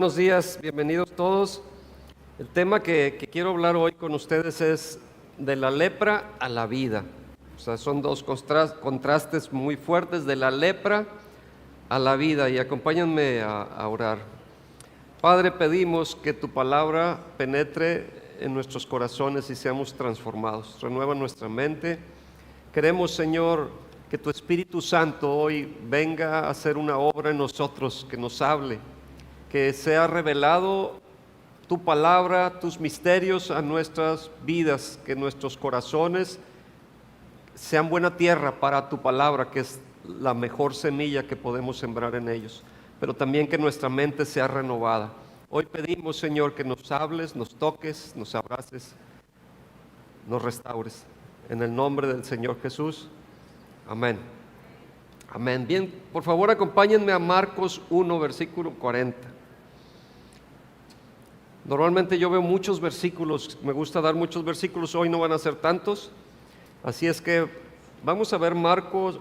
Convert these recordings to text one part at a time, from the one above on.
Buenos días, bienvenidos todos. El tema que quiero hablar hoy con ustedes es de la lepra a la vida. O sea, son dos contrastes muy fuertes, de la lepra a la vida. Y acompáñenme a orar. Padre, pedimos que tu palabra penetre en nuestros corazones y seamos transformados. Renueva nuestra mente. Queremos, Señor, que tu Espíritu Santo hoy venga a hacer una obra en nosotros, que nos hable, que sea revelado tu palabra, tus misterios a nuestras vidas, que nuestros corazones sean buena tierra para tu palabra, que es la mejor semilla que podemos sembrar en ellos, pero también que nuestra mente sea renovada. Hoy pedimos, Señor, que nos hables, nos toques, nos abraces, nos restaures. En el nombre del Señor Jesús. Amén. Amén. Bien, por favor acompáñenme a Marcos 1, versículo 40. Normalmente yo veo muchos versículos, me gusta dar muchos versículos, hoy no van a ser tantos, así es que vamos a ver Marcos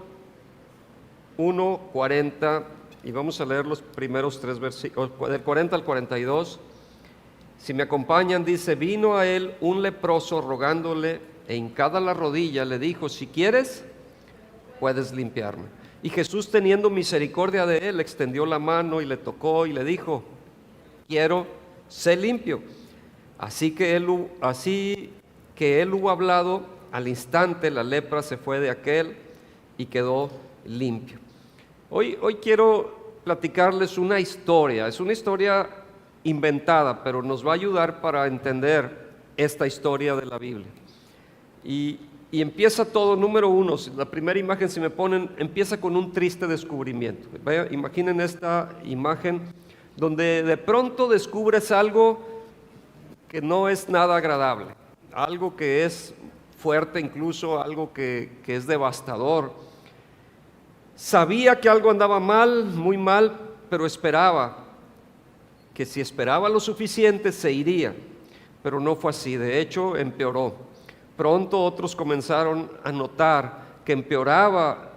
1, 40 y vamos a leer los primeros tres versículos, del 40 al 42. Si me acompañan, dice: vino a él un leproso rogándole, e hincada la rodilla le dijo: si quieres, puedes limpiarme. Y Jesús, teniendo misericordia de él, extendió la mano y le tocó y le dijo: quiero, sé limpio. Así que él hubo hablado, al instante la lepra se fue de aquel y quedó limpio. Hoy quiero platicarles una historia. Es una historia inventada, pero nos va a ayudar para entender esta historia de la Biblia. Y empieza todo, número uno, la primera imagen, si me ponen, empieza con un triste descubrimiento. Imaginen esta imagen donde de pronto descubres algo que no es nada agradable, algo que es fuerte, incluso algo que es devastador. Sabía que algo andaba mal, muy mal, pero esperaba que si esperaba lo suficiente se iría, pero no fue así. De hecho, empeoró. Pronto otros comenzaron a notar que empeoraba,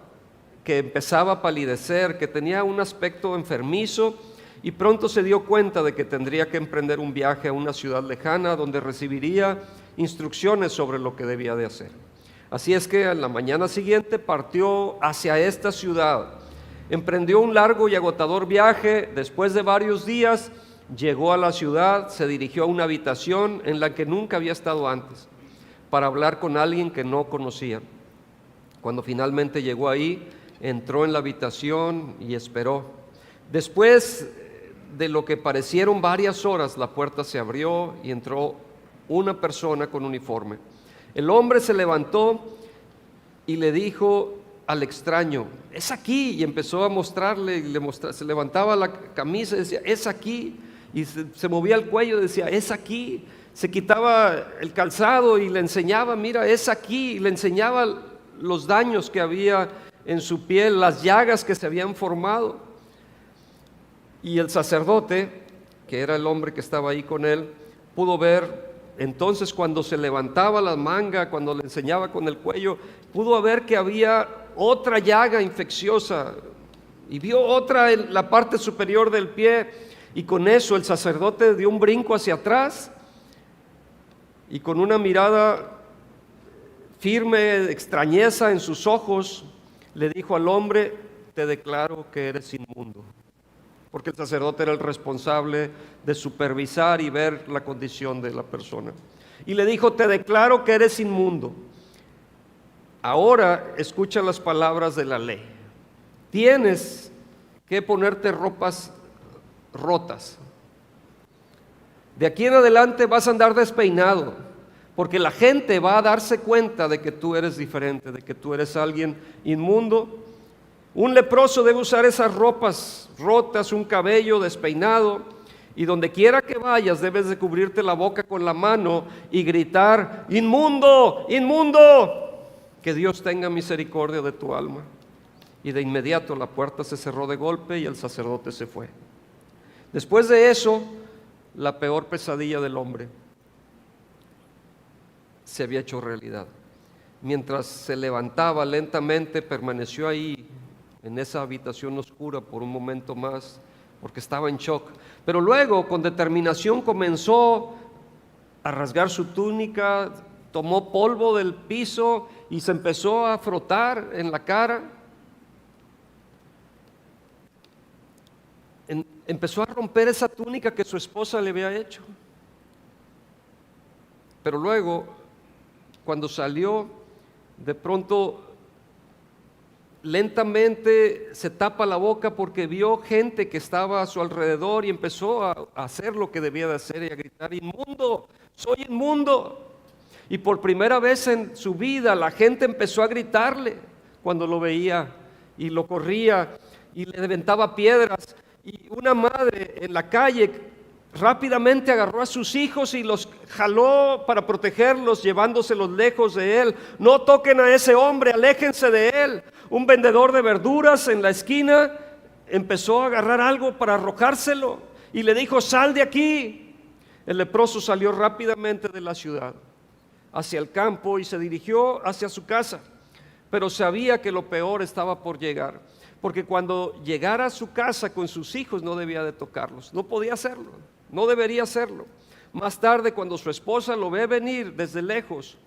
que empezaba a palidecer, que tenía un aspecto enfermizo, y pronto se dio cuenta de que tendría que emprender un viaje a una ciudad lejana donde recibiría instrucciones sobre lo que debía de hacer. Así es que en la mañana siguiente partió hacia esta ciudad. Emprendió un largo y agotador viaje. Después de varios días llegó a la ciudad, se dirigió a una habitación en la que nunca había estado antes, para hablar con alguien que no conocía. Cuando finalmente llegó ahí, entró en la habitación y esperó. Después de lo que parecieron varias horas, la puerta se abrió y entró una persona con uniforme. El hombre se levantó y le dijo al extraño: es aquí, y empezó a mostrarle, se levantaba la camisa y decía: es aquí, y se movía el cuello y decía: es aquí. Se quitaba el calzado y le enseñaba: mira, es aquí, y le enseñaba los daños que había en su piel, las llagas que se habían formado. Y el sacerdote, que era el hombre que estaba ahí con él, pudo ver entonces, cuando se levantaba la manga, cuando le enseñaba con el cuello, pudo ver que había otra llaga infecciosa, y vio otra en la parte superior del pie. Y con eso el sacerdote dio un brinco hacia atrás y, con una mirada firme de extrañeza en sus ojos, le dijo al hombre: te declaro que eres inmundo. Porque el sacerdote era el responsable de supervisar y ver la condición de la persona. Y le dijo: te declaro que eres inmundo. Ahora escucha las palabras de la ley. Tienes que ponerte ropas rotas. De aquí en adelante vas a andar despeinado, porque la gente va a darse cuenta de que tú eres diferente, de que tú eres alguien inmundo. Un leproso debe usar esas ropas rotas, un cabello despeinado, y donde quiera que vayas debes de cubrirte la boca con la mano y gritar: inmundo, inmundo, que Dios tenga misericordia de tu alma. Y de inmediato la puerta se cerró de golpe y el sacerdote se fue. Después de eso, la peor pesadilla del hombre se había hecho realidad. Mientras se levantaba lentamente, permaneció ahí en esa habitación oscura por un momento más, porque estaba en shock. Pero luego, con determinación, comenzó a rasgar su túnica, tomó polvo del piso y se empezó a frotar en la cara. Empezó a romper esa túnica que su esposa le había hecho. Pero luego, cuando salió, de pronto lentamente se tapa la boca porque vio gente que estaba a su alrededor y empezó a hacer lo que debía de hacer y a gritar: inmundo, soy inmundo. Y por primera vez en su vida la gente empezó a gritarle cuando lo veía y lo corría y le aventaba piedras. Y una madre en la calle rápidamente agarró a sus hijos y los jaló para protegerlos, llevándoselos lejos de él. No toquen a ese hombre, aléjense de él. Un vendedor de verduras en la esquina empezó a agarrar algo para arrojárselo y le dijo: sal de aquí. El leproso salió rápidamente de la ciudad hacia el campo y se dirigió hacia su casa, pero sabía que lo peor estaba por llegar, porque cuando llegara a su casa con sus hijos no debía de tocarlos, no podía hacerlo, no debería hacerlo. Más tarde, cuando su esposa lo ve venir desde lejos,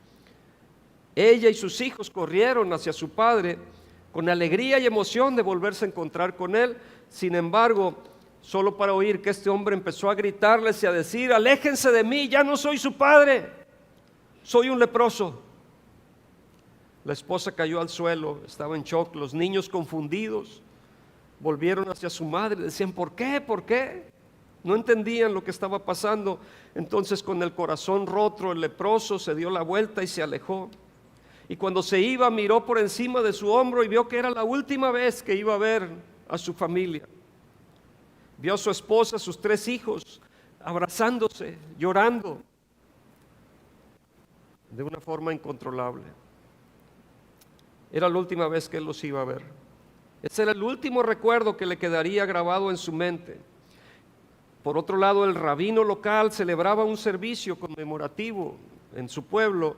ella y sus hijos corrieron hacia su padre con alegría y emoción de volverse a encontrar con él. Sin embargo, solo para oír que este hombre empezó a gritarles y a decir: aléjense de mí, ya no soy su padre, soy un leproso. La esposa cayó al suelo, estaba en shock. Los niños, confundidos, volvieron hacia su madre, decían: ¿por qué? ¿Por qué? No entendían lo que estaba pasando. Entonces, con el corazón roto, el leproso se dio la vuelta y se alejó. Y cuando se iba, miró por encima de su hombro y vio que era la última vez que iba a ver a su familia. Vio a su esposa, a sus 3 hijos, abrazándose, llorando de una forma incontrolable. Era la última vez que él los iba a ver. Ese era el último recuerdo que le quedaría grabado en su mente. Por otro lado, el rabino local celebraba un servicio conmemorativo en su pueblo,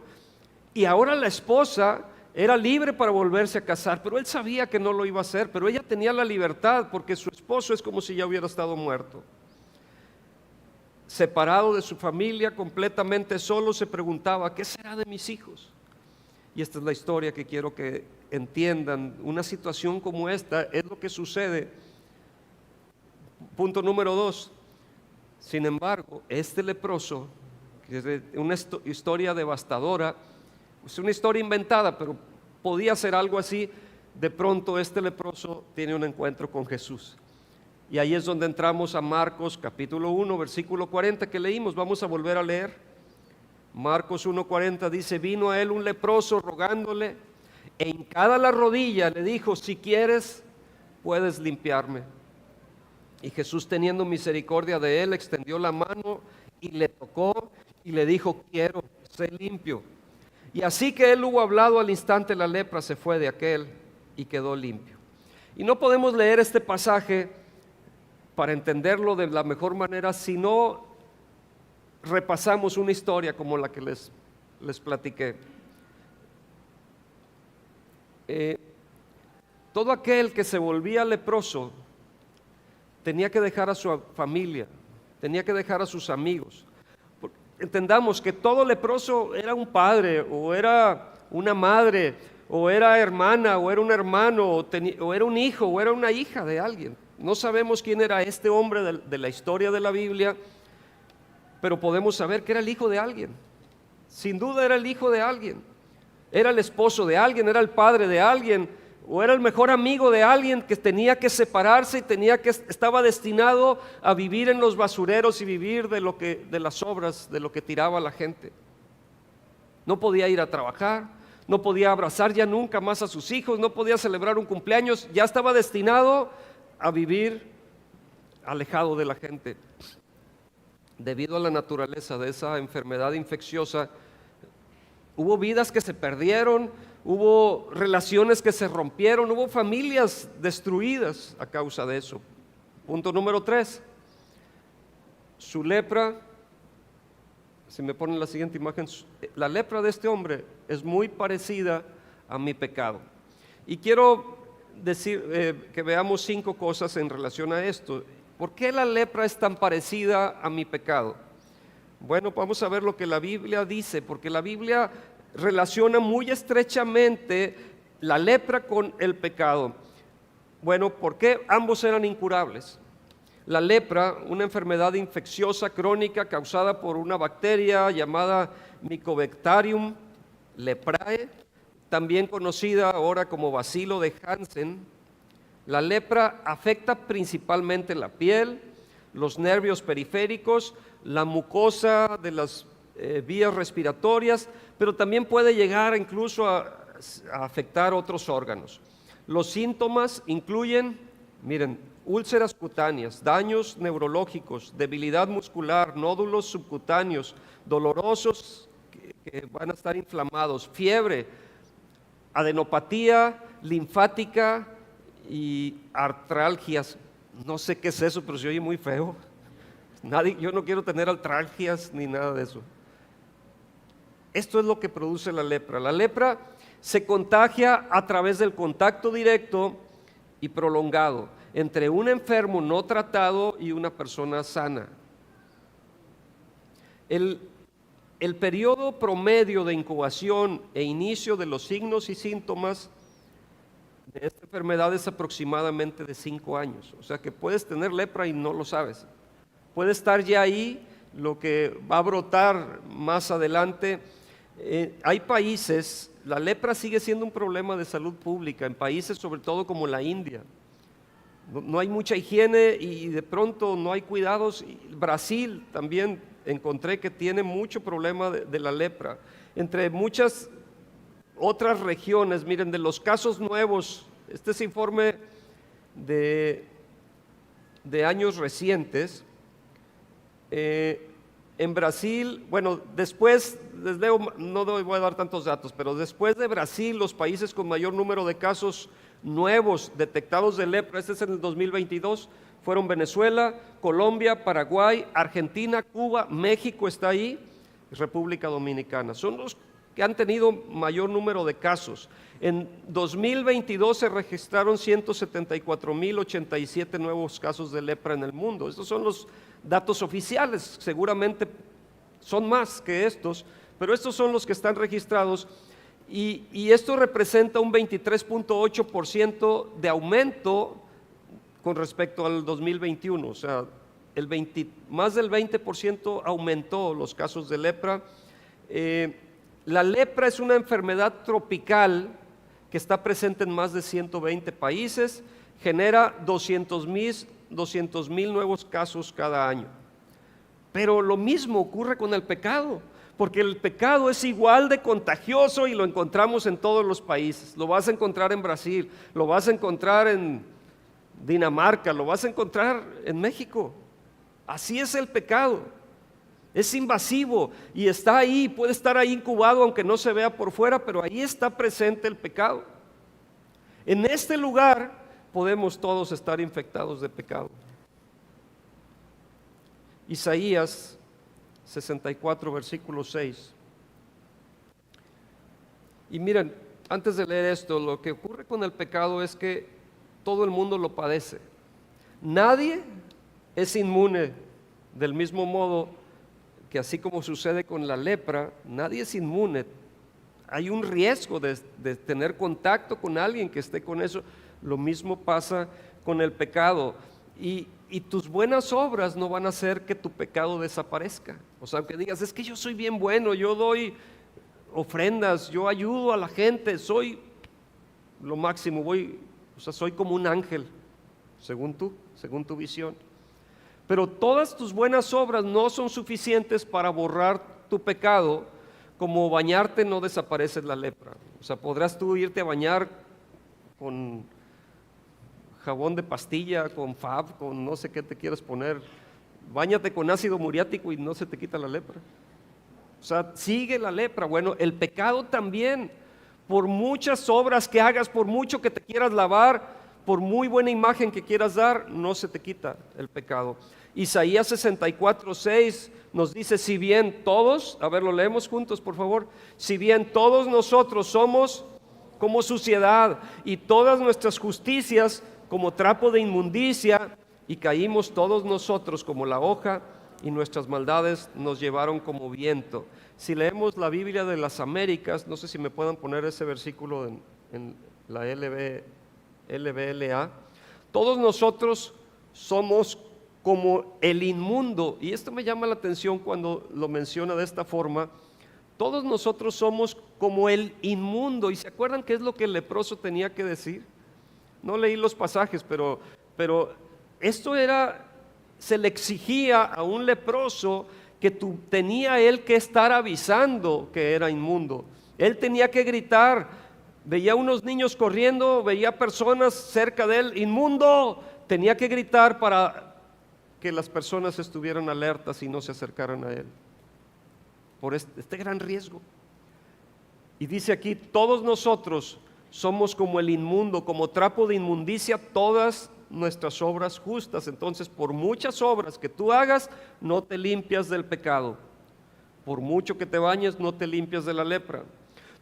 y ahora la esposa era libre para volverse a casar, pero él sabía que no lo iba a hacer, pero ella tenía la libertad porque su esposo es como si ya hubiera estado muerto. Separado de su familia, completamente solo, se preguntaba: ¿qué será de mis hijos? Y esta es la historia que quiero que entiendan. Una situación como esta es lo que sucede. Punto número 2. Sin embargo, este leproso, que es una historia devastadora, es una historia inventada, pero podía ser algo así. De pronto este leproso tiene un encuentro con Jesús. Y ahí es donde entramos a Marcos capítulo 1, versículo 40 que leímos. Vamos a volver a leer. Marcos 1:40 dice: vino a él un leproso rogándole, e hincada la rodilla le dijo: si quieres, puedes limpiarme. Y Jesús, teniendo misericordia de él, extendió la mano y le tocó y le dijo: quiero, sé limpio. Y así que él hubo hablado, al instante la lepra se fue de aquel y quedó limpio. Y no podemos leer este pasaje para entenderlo de la mejor manera si no repasamos una historia como la que les platiqué. Todo aquel que se volvía leproso tenía que dejar a su familia, tenía que dejar a sus amigos. Entendamos que todo leproso era un padre, o era una madre, o era hermana, o era un hermano, o era un hijo, o era una hija de alguien. No sabemos quién era este hombre de la historia de la Biblia, pero podemos saber que era el hijo de alguien. Sin duda era el hijo de alguien. Era el esposo de alguien, era el padre de alguien, o era el mejor amigo de alguien que tenía que separarse y estaba destinado a vivir en los basureros y vivir de las obras, de lo que tiraba la gente. No podía ir a trabajar, no podía abrazar ya nunca más a sus hijos, no podía celebrar un cumpleaños, ya estaba destinado a vivir alejado de la gente. Debido a la naturaleza de esa enfermedad infecciosa, hubo vidas que se perdieron, hubo relaciones que se rompieron, hubo familias destruidas a causa de eso. Punto número 3. Su lepra, si me ponen la siguiente imagen, la lepra de este hombre es muy parecida a mi pecado. Y quiero decir que veamos 5 cosas en relación a esto. ¿Por qué la lepra es tan parecida a mi pecado? Bueno, vamos a ver lo que la Biblia dice, porque la Biblia relaciona muy estrechamente la lepra con el pecado. Bueno, ¿por qué ambos eran incurables? La lepra, una enfermedad infecciosa crónica causada por una bacteria llamada Mycobacterium leprae, también conocida ahora como bacilo de Hansen. La lepra afecta principalmente la piel, los nervios periféricos, la mucosa de las vías respiratorias, pero también puede llegar incluso a afectar otros órganos. Los síntomas incluyen, miren, úlceras cutáneas, daños neurológicos, debilidad muscular, nódulos subcutáneos, dolorosos que van a estar inflamados, fiebre, adenopatía linfática y artralgias. No sé qué es eso, pero se oye muy feo. Yo no quiero tener artralgias ni nada de eso. Esto es lo que produce la lepra. La lepra se contagia a través del contacto directo y prolongado entre un enfermo no tratado y una persona sana. El periodo promedio de incubación e inicio de los signos y síntomas de esta enfermedad es aproximadamente de 5 años. O sea que puedes tener lepra y no lo sabes. Puede estar ya ahí lo que va a brotar más adelante. Hay países, la lepra sigue siendo un problema de salud pública en países sobre todo como la India. No hay mucha higiene y de pronto no hay cuidados. Brasil también encontré que tiene mucho problema de la lepra. Entre muchas otras regiones, miren, de los casos nuevos, este es informe de años recientes. En Brasil, bueno, después, les leo, no voy a dar tantos datos, pero después de Brasil, los países con mayor número de casos nuevos detectados de lepra, este es en el 2022, fueron Venezuela, Colombia, Paraguay, Argentina, Cuba, México está ahí, República Dominicana. Son los que han tenido mayor número de casos. En 2022 se registraron 174.087 nuevos casos de lepra en el mundo. Estos son los datos oficiales, seguramente son más que estos, pero estos son los que están registrados y esto representa un 23.8% de aumento con respecto al 2021, o sea, más del 20% aumentó los casos de lepra. La lepra es una enfermedad tropical que está presente en más de 120 países, genera 200,000 nuevos casos cada año. Pero lo mismo ocurre con el pecado, porque el pecado es igual de contagioso y lo encontramos en todos los países. Lo vas a encontrar en Brasil, lo vas a encontrar en Dinamarca, lo vas a encontrar en México. Así es el pecado. Es invasivo y está ahí, puede estar ahí incubado aunque no se vea por fuera, pero ahí está presente el pecado. En este lugar podemos todos estar infectados de pecado. Isaías 64, versículo 6. Y miren, antes de leer esto, lo que ocurre con el pecado es que todo el mundo lo padece. Nadie es inmune, del mismo modo que así como sucede con la lepra, nadie es inmune. Hay un riesgo de tener contacto con alguien que esté con eso. Lo mismo pasa con el pecado. Y tus buenas obras no van a hacer que tu pecado desaparezca. O sea, aunque digas, es que yo soy bien bueno, yo doy ofrendas, yo ayudo a la gente, soy lo máximo, soy como un ángel, según tu visión. Pero todas tus buenas obras no son suficientes para borrar tu pecado. Como bañarte no desaparece la lepra. O sea, podrás tú irte a bañar con jabón de pastilla, con Fab, con no sé qué te quieras poner. Báñate con ácido muriático y no se te quita la lepra. O sea, sigue la lepra. Bueno, el pecado también. Por muchas obras que hagas, por mucho que te quieras lavar, por muy buena imagen que quieras dar, no se te quita el pecado. Isaías 64, 6 nos dice, si bien todos, a ver, lo leemos juntos por favor, si bien todos nosotros somos como suciedad y todas nuestras justicias como trapo de inmundicia, y caímos todos nosotros como la hoja, y nuestras maldades nos llevaron como viento. Si leemos la Biblia de las Américas, no sé si me puedan poner ese versículo en la LBLA, todos nosotros somos como el inmundo, y esto me llama la atención cuando lo menciona de esta forma. Todos nosotros somos como el inmundo. ¿Y se acuerdan qué es lo que el leproso tenía que decir? No leí los pasajes, pero esto era, se le exigía a un leproso que tenía él que estar avisando que era inmundo. Él tenía que gritar. Veía unos niños corriendo, veía personas cerca de él, inmundo. Tenía que gritar para que las personas estuvieran alertas y no se acercaran a él, por este gran riesgo. Y dice aquí, todos nosotros somos como el inmundo, como trapo de inmundicia, todas nuestras obras justas. Entonces, por muchas obras que tú hagas, no te limpias del pecado. Por mucho que te bañes, no te limpias de la lepra.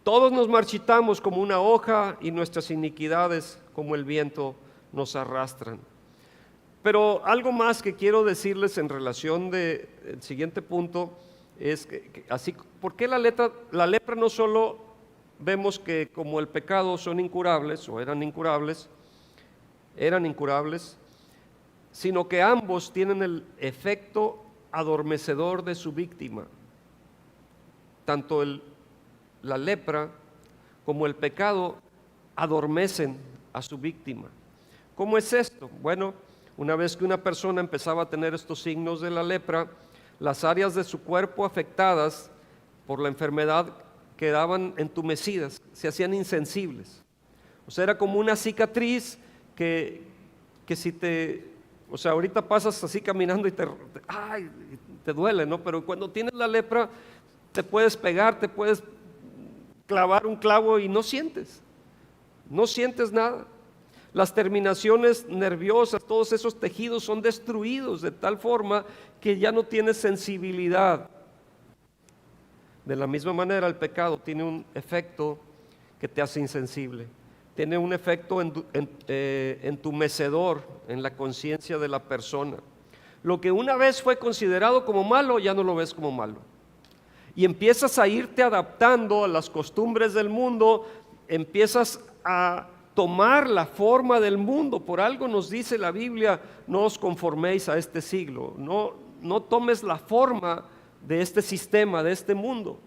Todos nos marchitamos como una hoja, y nuestras iniquidades como el viento nos arrastran. Pero algo más que quiero decirles en relación del siguiente punto es que así, ¿por qué la lepra no solo vemos que como el pecado son incurables o eran incurables, sino que ambos tienen el efecto adormecedor de su víctima? Tanto la lepra como el pecado adormecen a su víctima. ¿Cómo es esto? Bueno, una vez que una persona empezaba a tener estos signos de la lepra, las áreas de su cuerpo afectadas por la enfermedad quedaban entumecidas, se hacían insensibles. O sea, era como una cicatriz que si ahorita pasas así caminando y te duele, ¿no? Pero cuando tienes la lepra, te puedes pegar, te puedes clavar un clavo y no sientes nada. Las terminaciones nerviosas, todos esos tejidos son destruidos de tal forma que ya no tienes sensibilidad. De la misma manera, el pecado tiene un efecto que te hace insensible. Tiene un efecto entumecedor en la conciencia de la persona. Lo que una vez fue considerado como malo, ya no lo ves como malo. Y empiezas a irte adaptando a las costumbres del mundo, empiezas a tomar la forma del mundo. Por algo nos dice la Biblia, no os conforméis a este siglo, no tomes la forma de este sistema, de este mundo.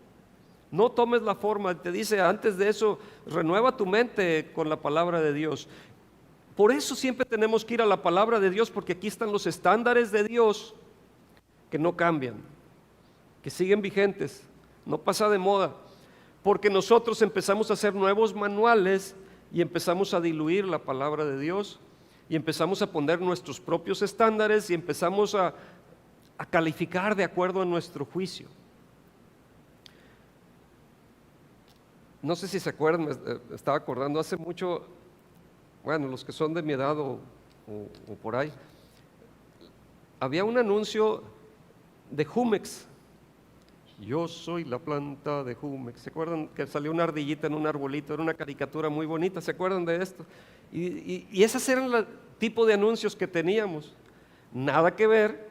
No tomes la forma, te dice antes de eso, renueva tu mente con la palabra de Dios. Por eso siempre tenemos que ir a la palabra de Dios, porque aquí están los estándares de Dios que no cambian, que siguen vigentes, no pasa de moda, porque nosotros empezamos a hacer nuevos manuales y empezamos a diluir la palabra de Dios y empezamos a poner nuestros propios estándares y empezamos a calificar de acuerdo a nuestro juicio. No sé si se acuerdan, me estaba acordando hace mucho, bueno, los que son de mi edad o por ahí, había un anuncio de Jumex. Yo soy la planta de Jumex. ¿Se acuerdan que salió una ardillita en un arbolito? Era una caricatura muy bonita. ¿Se acuerdan de esto? Y esos eran el tipo de anuncios que teníamos. Nada que ver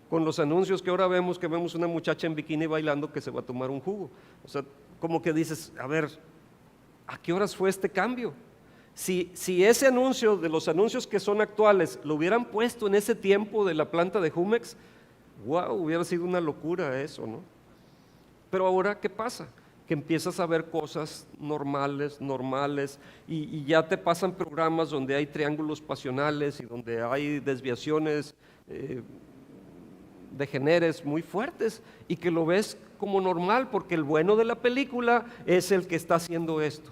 con los anuncios que ahora vemos, que vemos una muchacha en bikini bailando que se va a tomar un jugo. O sea, como que dices, a ver, ¿a qué horas fue este cambio? Si ese anuncio, de los anuncios que son actuales, lo hubieran puesto en ese tiempo de la planta de Jumex, wow, hubiera sido una locura eso, ¿no? Pero ahora, ¿qué pasa? Que empiezas a ver cosas normales, y ya te pasan programas donde hay triángulos pasionales y donde hay desviaciones de géneros muy fuertes, y que lo ves como normal, porque el bueno de la película es el que está haciendo esto.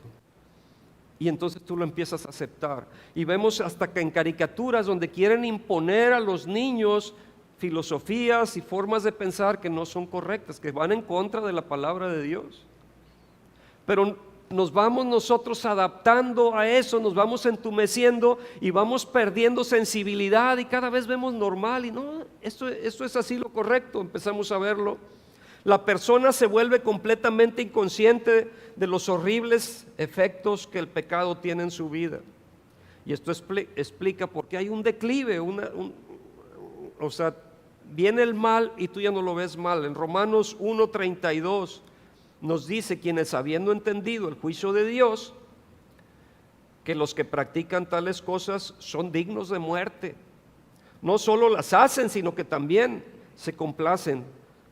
Y entonces tú lo empiezas a aceptar. Y vemos hasta que en caricaturas donde quieren imponer a los niños filosofías y formas de pensar que no son correctas, que van en contra de la palabra de Dios. Pero nos vamos nosotros adaptando a eso, nos vamos entumeciendo y vamos perdiendo sensibilidad, y cada vez vemos normal y no, esto es así lo correcto, empezamos a verlo. La persona se vuelve completamente inconsciente de los horribles efectos que el pecado tiene en su vida. Y esto explica por qué hay un declive, o sea, viene el mal y tú ya no lo ves mal. En Romanos 1:32 nos dice: quienes habiendo entendido el juicio de Dios, que los que practican tales cosas son dignos de muerte. No solo las hacen, sino que también se complacen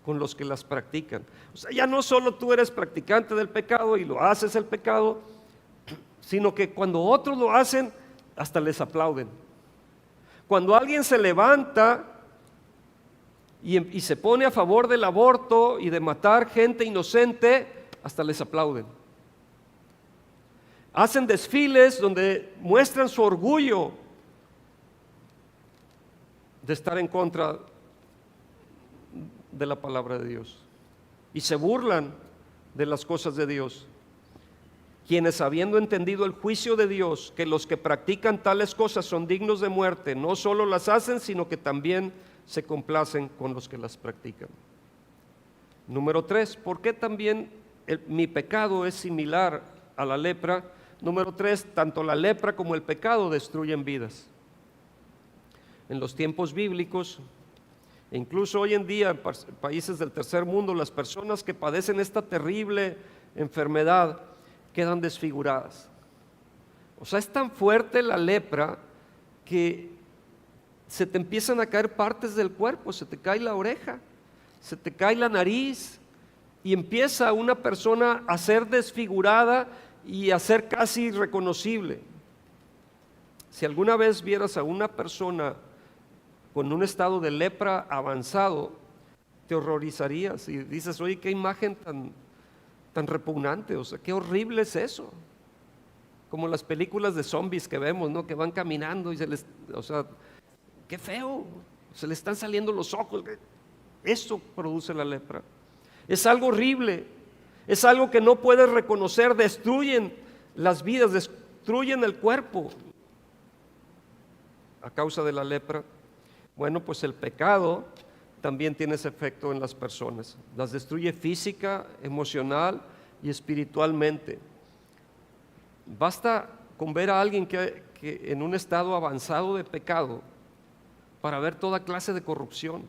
con los que las practican. O sea, ya no solo tú eres practicante del pecado y lo haces el pecado, sino que cuando otros lo hacen, hasta les aplauden. Cuando alguien se levanta y se pone a favor del aborto y de matar gente inocente, hasta les aplauden. Hacen desfiles donde muestran su orgullo de estar en contra de la palabra de Dios y se burlan de las cosas de Dios. Quienes habiendo entendido el juicio de Dios, que los que practican tales cosas son dignos de muerte, no solo las hacen, sino que también se complacen con los que las practican. Número 3, ¿por qué también mi pecado es similar a la lepra? Número 3, tanto la lepra como el pecado destruyen vidas. En los tiempos bíblicos, e incluso hoy en día en países del tercer mundo, las personas que padecen esta terrible enfermedad quedan desfiguradas. O sea, es tan fuerte la lepra que se te empiezan a caer partes del cuerpo, se te cae la oreja, se te cae la nariz y empieza una persona a ser desfigurada y a ser casi irreconocible. Si alguna vez vieras a una persona con un estado de lepra avanzado, te horrorizarías y dices: oye, qué imagen tan repugnante, o sea, qué horrible es eso. Como las películas de zombies que vemos, ¿no? Que van caminando y o sea, qué feo, se le están saliendo los ojos. Esto produce la lepra. Es algo horrible, es algo que no puedes reconocer, destruyen las vidas, destruyen el cuerpo a causa de la lepra. Bueno, pues el pecado también tiene ese efecto en las personas, las destruye física, emocional y espiritualmente. Basta con ver a alguien que en un estado avanzado de pecado para ver toda clase de corrupción,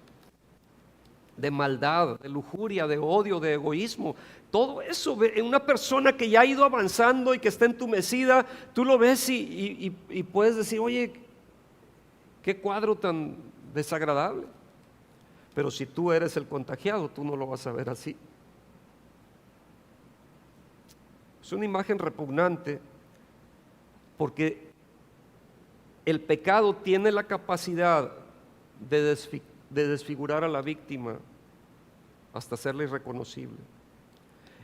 de maldad, de lujuria, de odio, de egoísmo. Todo eso en una persona que ya ha ido avanzando y que está entumecida, tú lo ves y puedes decir: oye, qué cuadro tan desagradable. Pero si tú eres el contagiado, tú no lo vas a ver así. Es una imagen repugnante porque el pecado tiene la capacidad de desfigurar a la víctima hasta hacerla irreconocible.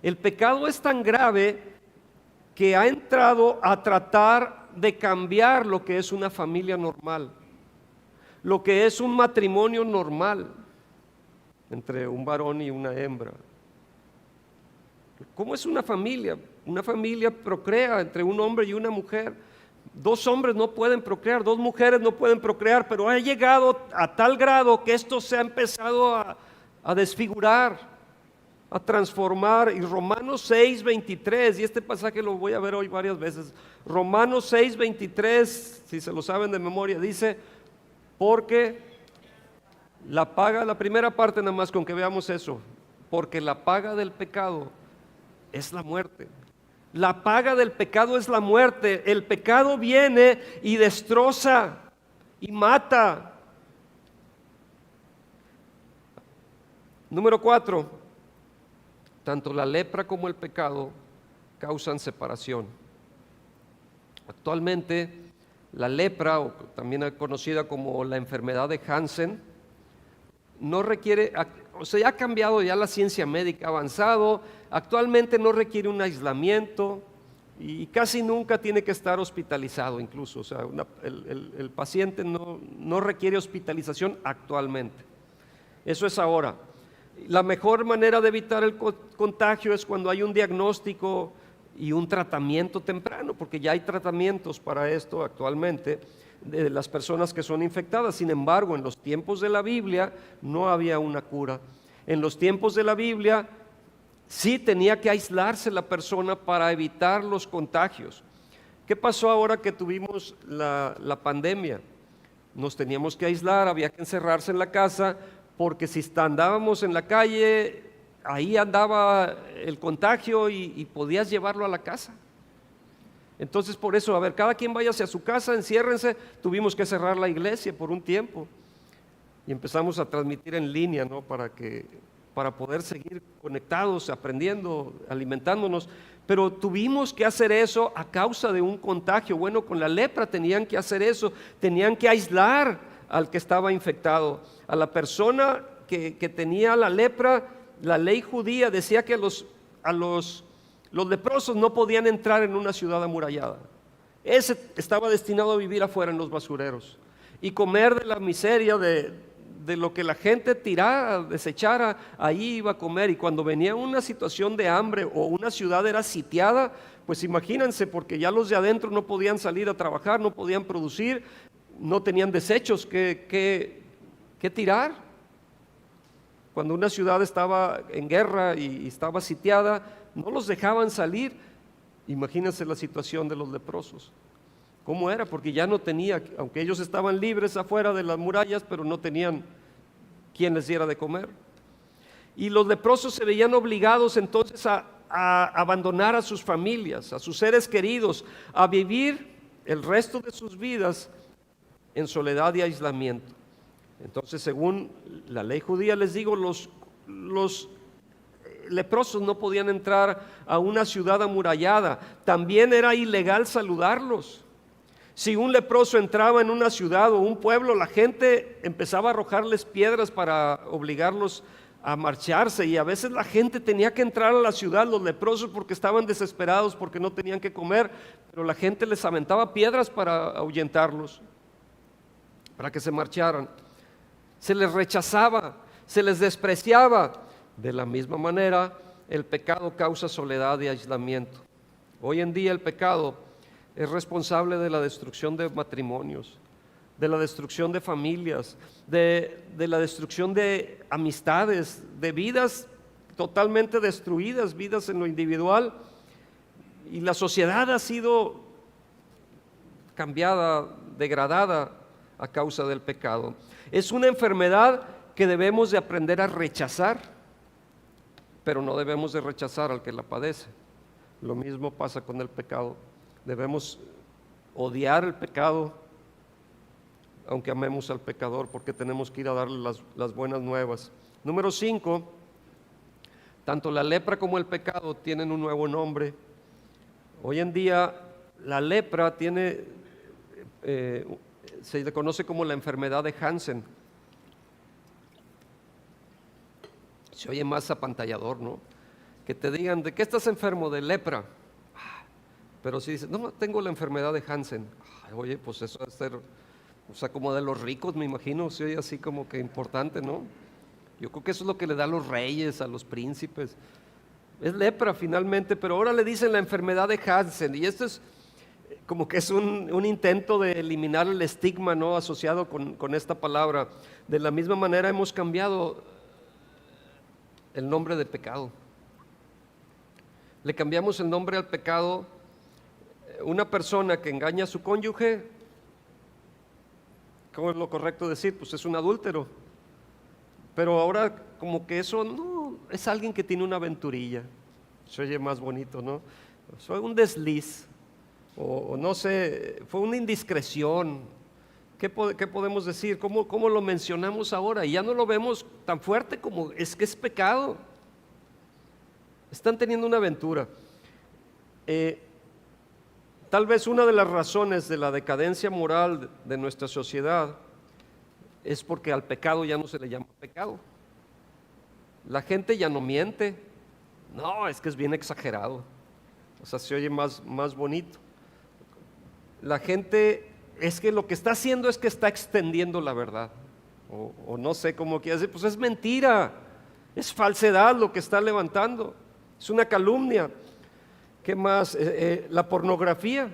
El pecado es tan grave que ha entrado a tratar de cambiar lo que es una familia normal, lo que es un matrimonio normal entre un varón y una hembra. ¿Cómo es una familia? Una familia procrea entre un hombre y una mujer. Dos hombres no pueden procrear, dos mujeres no pueden procrear, pero ha llegado a tal grado que esto se ha empezado a desfigurar, a transformar. Y Romanos 6:23, y este pasaje lo voy a ver hoy varias veces. Romanos 6:23, si se lo saben de memoria, dice: porque la paga, la primera parte nada más con que veamos eso, porque la paga del pecado es la muerte. La paga del pecado es la muerte. El pecado viene y destroza y mata. Número 4, tanto la lepra como el pecado causan separación. Actualmente la lepra, o también conocida como la enfermedad de Hansen, no requiere, o sea, ya ha cambiado, ya la ciencia médica ha avanzado, actualmente no requiere un aislamiento y casi nunca tiene que estar hospitalizado incluso, o sea, el paciente no requiere hospitalización actualmente. Eso es ahora. La mejor manera de evitar el contagio es cuando hay un diagnóstico y un tratamiento temprano, porque ya hay tratamientos para esto actualmente de las personas que son infectadas. Sin embargo, en los tiempos de la Biblia no había una cura. En los tiempos de la Biblia sí tenía que aislarse la persona para evitar los contagios. ¿Qué pasó ahora que tuvimos la pandemia? nos teníamos que aislar, había que encerrarse en la casa, porque si andábamos en la calle, ahí andaba el contagio y podías llevarlo a la casa. Entonces por eso, a ver, cada quien váyase a su casa, enciérrense. Tuvimos que cerrar la iglesia por un tiempo y empezamos a transmitir en línea, ¿no? Para poder seguir conectados, aprendiendo, alimentándonos. Pero tuvimos que hacer eso a causa de un contagio. Bueno, con la lepra tenían que hacer eso, tenían que aislar al que estaba infectado. A la persona que tenía la lepra, la ley judía decía que los leprosos no podían entrar en una ciudad amurallada. Ese estaba destinado a vivir afuera en los basureros y comer de la miseria de lo que la gente tirara, desechara, ahí iba a comer. Y cuando venía una situación de hambre o una ciudad era sitiada, pues imagínense, porque ya los de adentro no podían salir a trabajar, no podían producir, no tenían desechos que tirar. Cuando una ciudad estaba en guerra y estaba sitiada, no los dejaban salir. Imagínense la situación de los leprosos. ¿Cómo era? Porque ya no tenía, aunque ellos estaban libres afuera de las murallas, pero no tenían quien les diera de comer. Y los leprosos se veían obligados entonces a abandonar a sus familias, a sus seres queridos, a vivir el resto de sus vidas en soledad y aislamiento. Entonces, según la ley judía, les digo, los leprosos no podían entrar a una ciudad amurallada. También era ilegal saludarlos. Si un leproso entraba en una ciudad o un pueblo, la gente empezaba a arrojarles piedras para obligarlos a marcharse, y a veces la gente tenía que entrar a la ciudad, los leprosos, porque estaban desesperados, porque no tenían que comer, pero la gente les aventaba piedras para ahuyentarlos, para que se marcharan. Se les rechazaba, se les despreciaba. De la misma manera, el pecado causa soledad y aislamiento. Hoy en día el pecado es responsable de la destrucción de matrimonios, de la destrucción de familias, de la destrucción de amistades, de vidas totalmente destruidas, vidas en lo individual. Y la sociedad ha sido cambiada, degradada a causa del pecado. Es una enfermedad que debemos de aprender a rechazar, pero no debemos de rechazar al que la padece. Lo mismo pasa con el pecado. Debemos odiar el pecado, aunque amemos al pecador, porque tenemos que ir a darle las buenas nuevas. Número 5, tanto la lepra como el pecado tienen un nuevo nombre. Hoy en día la lepra se le conoce como la enfermedad de Hansen. Se oye más apantallador, ¿no? Que te digan, ¿de qué estás enfermo? De lepra. Pero si dices, no, tengo la enfermedad de Hansen. Oye, pues eso debe ser, o sea, como de los ricos, me imagino. Se oye así como que importante, ¿no? Yo creo que eso es lo que le da a los reyes, a los príncipes. Es lepra finalmente, pero ahora le dicen la enfermedad de Hansen. Y esto es como que es un intento de eliminar el estigma, ¿no?, asociado con esta palabra. De la misma manera hemos cambiado el nombre de pecado. Le cambiamos el nombre al pecado. Una persona que engaña a su cónyuge, ¿cómo es lo correcto decir? Pues es un adúltero. Pero ahora como que eso no, es alguien que tiene una aventurilla. Se oye más bonito, ¿no? Fue un desliz, o no sé, fue una indiscreción. ¿Qué podemos decir? ¿Cómo lo mencionamos ahora? Y ya no lo vemos tan fuerte como es que es pecado. Están teniendo una aventura. Tal vez una de las razones de la decadencia moral de nuestra sociedad es porque al pecado ya no se le llama pecado. La gente ya no miente. No, es que es bien exagerado. O sea, se oye más bonito. La gente es que lo que está haciendo es que está extendiendo la verdad. O no sé cómo quiere decir, pues es mentira. Es falsedad lo que está levantando. Es una calumnia. ¿Qué más? La pornografía.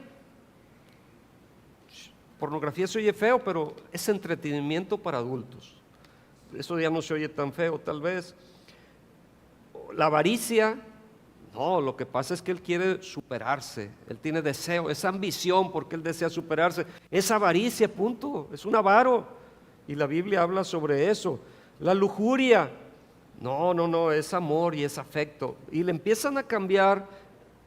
Pornografía se oye feo, pero es entretenimiento para adultos. Eso ya no se oye tan feo, tal vez. La avaricia. No, lo que pasa es que él quiere superarse, él tiene deseo, es ambición porque él desea superarse, es avaricia, punto, es un avaro. Y la Biblia habla sobre eso. La lujuria, no, es amor y es afecto. Y le empiezan a cambiar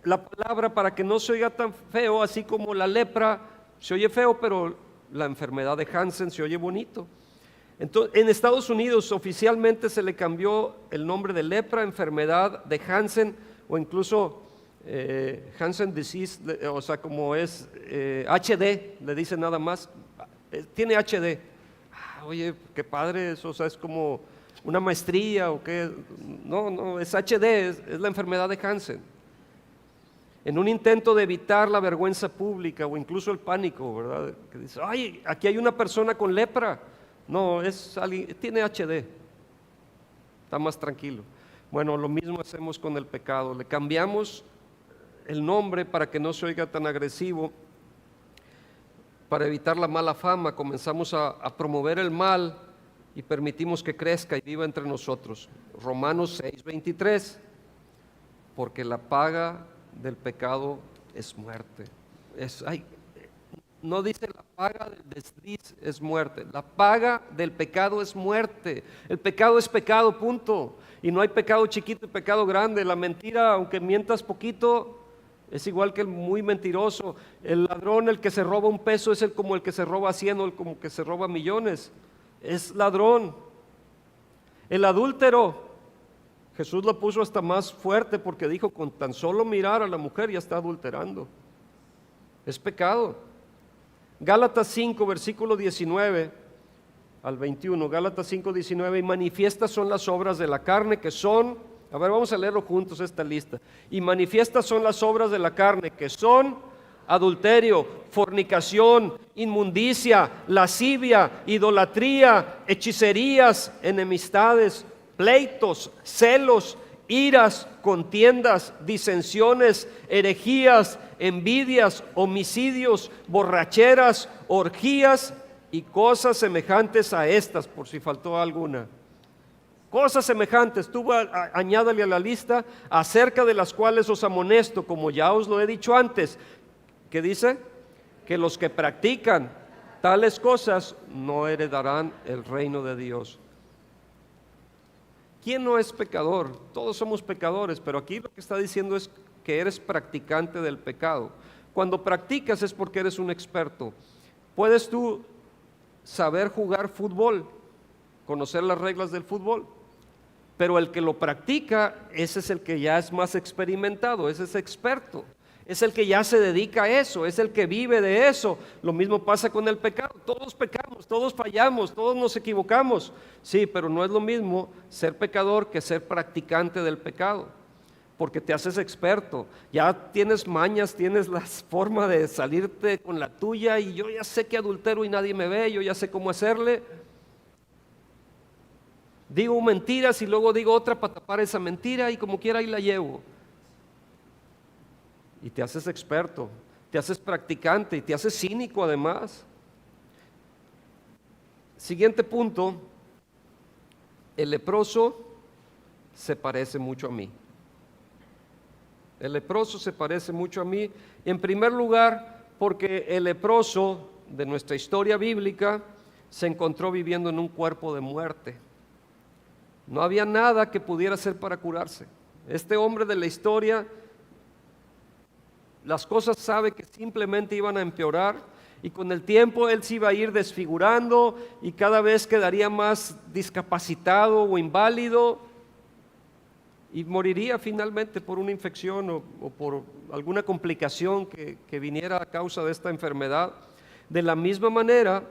la palabra para que no se oiga tan feo, así como la lepra se oye feo, pero la enfermedad de Hansen se oye bonito. Entonces, en Estados Unidos oficialmente se le cambió el nombre de lepra, enfermedad de Hansen, o incluso Hansen disease, o sea, como es HD, le dicen nada más, tiene HD. Oye, qué padre eso, o sea, es como una maestría o qué. No, es HD, es la enfermedad de Hansen. En un intento de evitar la vergüenza pública o incluso el pánico, ¿verdad? Que dice, ay, aquí hay una persona con lepra. No, es alguien, tiene HD, está más tranquilo. Bueno, lo mismo hacemos con el pecado, le cambiamos el nombre para que no se oiga tan agresivo, para evitar la mala fama, comenzamos a promover el mal y permitimos que crezca y viva entre nosotros. Romanos 6:23, porque la paga del pecado es muerte. No dice la paga del desliz es muerte, la paga del pecado es muerte. El pecado es pecado, punto. Y no hay pecado chiquito y pecado grande. La mentira, aunque mientas poquito, es igual que el muy mentiroso. El ladrón, el que se roba un peso, es como el que se roba 100 o el como que se roba millones. Es ladrón. El adúltero, Jesús lo puso hasta más fuerte porque dijo, con tan solo mirar a la mujer ya está adulterando. Es pecado. Gálatas 5, versículo 19 al 21. Gálatas 5, 19. Y manifiestas son las obras de la carne que son, a ver, vamos a leerlo juntos esta lista. Y manifiestas son las obras de la carne que son adulterio, fornicación, inmundicia, lascivia, idolatría, hechicerías, enemistades, pleitos, celos, iras, contiendas, disensiones, herejías, envidias, homicidios, borracheras, orgías y cosas semejantes a estas, por si faltó alguna. Cosas semejantes, tú añádale a la lista, acerca de las cuales os amonesto, como ya os lo he dicho antes. ¿Qué dice? Que los que practican tales cosas no heredarán el reino de Dios. ¿Quién no es pecador? Todos somos pecadores, pero aquí lo que está diciendo es que eres practicante del pecado. Cuando practicas es porque eres un experto. Puedes tú saber jugar fútbol, conocer las reglas del fútbol, pero el que lo practica, ese es el que ya es más experimentado, ese es experto, es el que ya se dedica a eso, es el que vive de eso. Lo mismo pasa con el pecado, todos pecamos, todos fallamos, todos nos equivocamos, sí, pero no es lo mismo ser pecador que ser practicante del pecado, porque te haces experto, ya tienes mañas, tienes la forma de salirte con la tuya, y yo ya sé que adultero y nadie me ve, yo ya sé cómo hacerle. Digo mentiras y luego digo otra para tapar esa mentira y como quiera ahí la llevo. Y te haces experto, te haces practicante y te haces cínico además. Siguiente punto, el leproso se parece mucho a mí. El leproso se parece mucho a mí, en primer lugar, porque el leproso de nuestra historia bíblica se encontró viviendo en un cuerpo de muerte. No había nada que pudiera hacer para curarse. Este hombre de la historia, las cosas sabe que simplemente iban a empeorar, y con el tiempo él se iba a ir desfigurando y cada vez quedaría más discapacitado o inválido y moriría finalmente por una infección o por alguna complicación que viniera a causa de esta enfermedad. De la misma manera,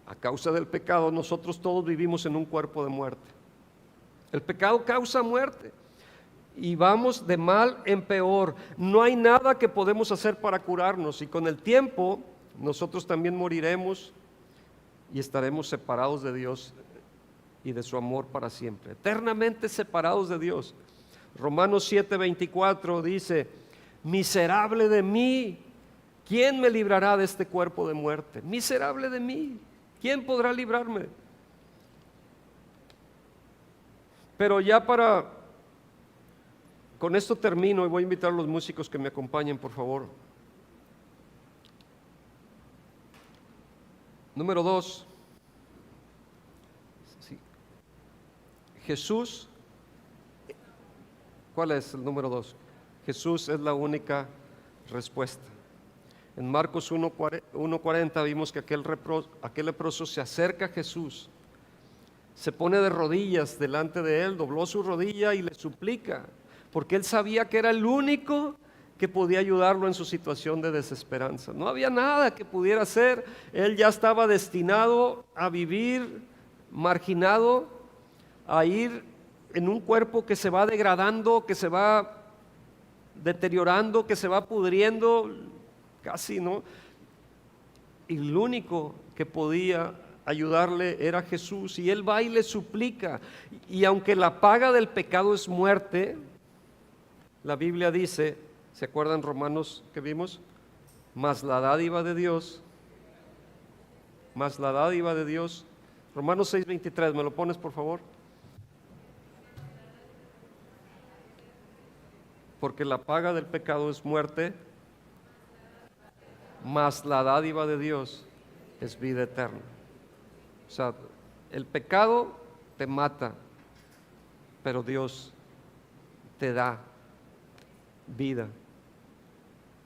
a causa del pecado, nosotros todos vivimos en un cuerpo de muerte. El pecado causa muerte y vamos de mal en peor. No hay nada que podemos hacer para curarnos, y con el tiempo nosotros también moriremos y estaremos separados de Dios y de su amor para siempre, eternamente separados de Dios. Romanos 7:24 dice: miserable de mí, ¿quién me librará de este cuerpo de muerte? Miserable de mí, ¿quién podrá librarme? Pero ya para con esto termino y voy a invitar a los músicos que me acompañen, por favor. Número 2. Sí. Jesús, ¿cuál es el número 2? Jesús es la única respuesta. En Marcos 1:40 vimos que aquel leproso se acerca a Jesús, se pone de rodillas delante de él, dobló su rodilla y le suplica, porque él sabía que era el único que podía ayudarlo en su situación de desesperanza. No había nada que pudiera hacer, él ya estaba destinado a vivir marginado, a ir en un cuerpo que se va degradando, que se va deteriorando, que se va pudriendo, casi, ¿no? Y el único que podía ayudarle era Jesús, y él va y le suplica. Y aunque la paga del pecado es muerte, la Biblia dice, ¿se acuerdan Romanos que vimos? Mas la dádiva de Dios, Romanos 6:23, ¿me lo pones por favor? Porque la paga del pecado es muerte, mas la dádiva de Dios es vida eterna. O sea, el pecado te mata, pero Dios te da vida.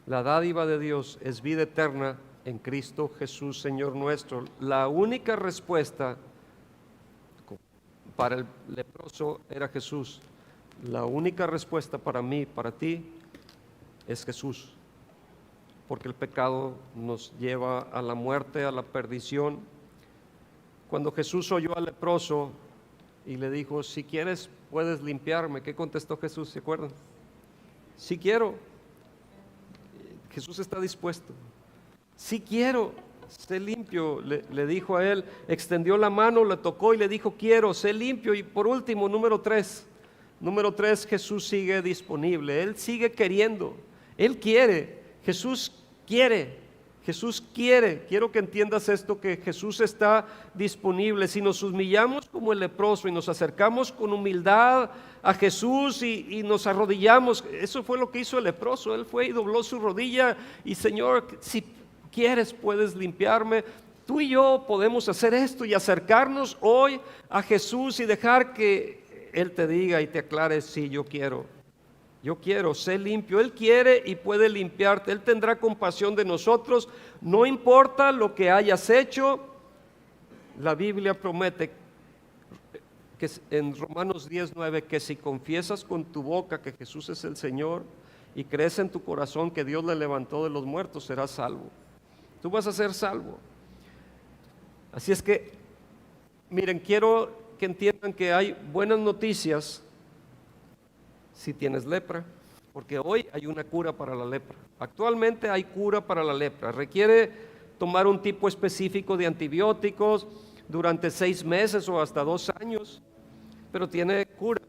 La dádiva de Dios es vida eterna en Cristo Jesús, Señor nuestro. La única respuesta para el leproso era Jesús. La única respuesta para mí, para ti, es Jesús. Porque el pecado nos lleva a la muerte, a la perdición. Cuando Jesús oyó al leproso y le dijo, si quieres puedes limpiarme, ¿qué contestó Jesús? ¿Se acuerdan? Si quiero. Jesús está dispuesto. Si quiero, sé limpio, le dijo a él, extendió la mano, le tocó y le dijo, quiero, sé limpio. Y por último, número 3, Jesús sigue disponible, Él sigue queriendo, Él quiere, Jesús quiere, quiero que entiendas esto, que Jesús está disponible. Si nos humillamos como el leproso y nos acercamos con humildad a Jesús y nos arrodillamos, eso fue lo que hizo el leproso, él fue y dobló su rodilla y Señor, si quieres puedes limpiarme. Tú y yo podemos hacer esto y acercarnos hoy a Jesús y dejar que Él te diga y te aclare, sí, yo quiero, sé limpio. Él quiere y puede limpiarte, Él tendrá compasión de nosotros, no importa lo que hayas hecho. La Biblia promete que en Romanos 10:9, que si confiesas con tu boca que Jesús es el Señor y crees en tu corazón que Dios le levantó de los muertos, serás salvo. Tú vas a ser salvo. Así es que, miren, quiero que entiendan que hay buenas noticias si tienes lepra, porque hoy hay una cura para la lepra. Actualmente hay cura para la lepra. Requiere tomar un tipo específico de antibióticos durante 6 meses o hasta 2 años, pero tiene cura.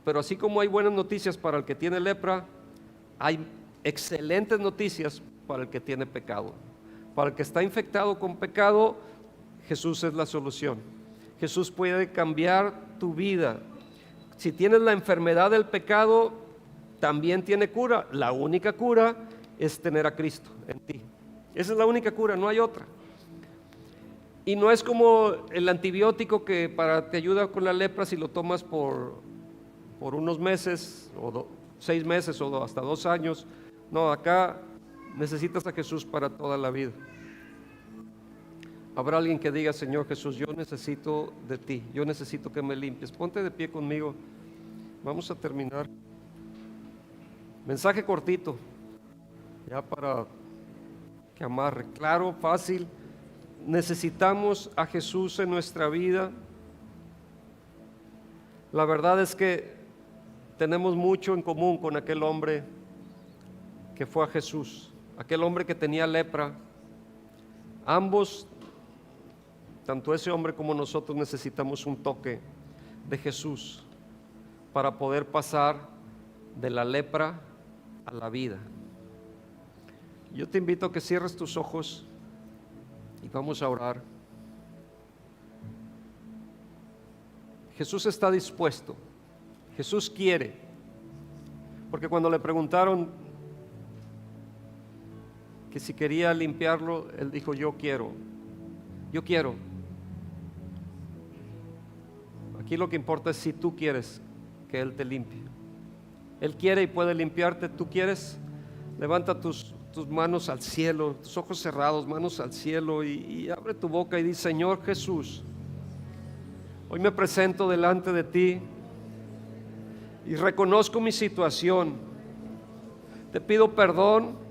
Pero así como hay buenas noticias para el que tiene lepra, hay excelentes noticias para el que tiene pecado. Para el que está infectado con pecado, Jesús es la solución. Jesús puede cambiar tu vida. Si tienes la enfermedad del pecado, también tiene cura. La única cura es tener a Cristo en ti. Esa es la única cura, no hay otra. Y no es como el antibiótico que te ayuda con la lepra si lo tomas por unos meses, o 6 meses, o hasta 2 años. No, acá necesitas a Jesús para toda la vida. Habrá alguien que diga, Señor Jesús, yo necesito de ti, yo necesito que me limpies. Ponte de pie conmigo, vamos a terminar. Mensaje cortito, ya para que amarre, claro, fácil. Necesitamos a Jesús en nuestra vida. La verdad es que tenemos mucho en común con aquel hombre que fue a Jesús, aquel hombre que tenía lepra. Ambos, tanto ese hombre como nosotros, necesitamos un toque de Jesús para poder pasar de la lepra a la vida. Yo te invito a que cierres tus ojos y vamos a orar. Jesús está dispuesto. Jesús quiere, porque cuando le preguntaron que si quería limpiarlo, Él dijo, yo quiero. Aquí lo que importa es si tú quieres que Él te limpie. Él quiere y puede limpiarte. ¿Tú quieres? Levanta tus manos al cielo, tus ojos cerrados, manos al cielo, y abre tu boca y di, Señor Jesús, hoy me presento delante de ti y reconozco mi situación. Te pido perdón.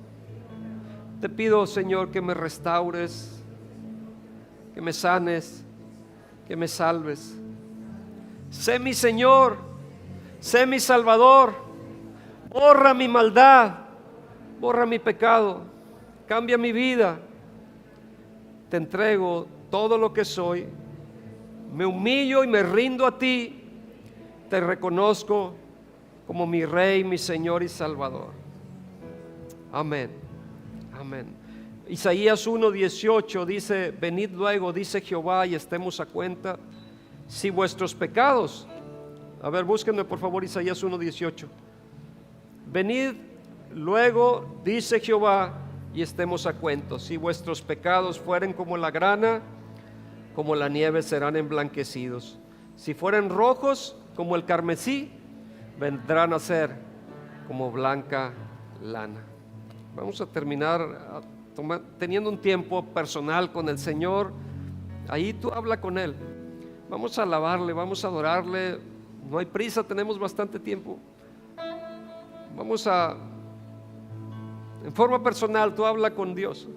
Te pido, Señor, que me restaures, que me sanes, que me salves. Sé mi Señor, sé mi Salvador. Borra mi maldad, borra mi pecado, cambia mi vida. Te entrego todo lo que soy. Me humillo y me rindo a ti. Te reconozco como mi Rey, mi Señor y Salvador. Amén. Amén. Isaías 1:18 dice, venid luego, dice Jehová, y estemos a cuenta, si vuestros pecados, a ver, búsquenme por favor Isaías 1:18. Venid luego, dice Jehová, y estemos a cuenta, si vuestros pecados fueren como la grana, como la nieve serán emblanquecidos. Si fueren rojos como el carmesí, vendrán a ser como blanca lana. Vamos a terminar teniendo un tiempo personal con el Señor. Ahí tú habla con Él. Vamos a alabarle, vamos a adorarle. No hay prisa, tenemos bastante tiempo. En forma personal, tú habla con Dios.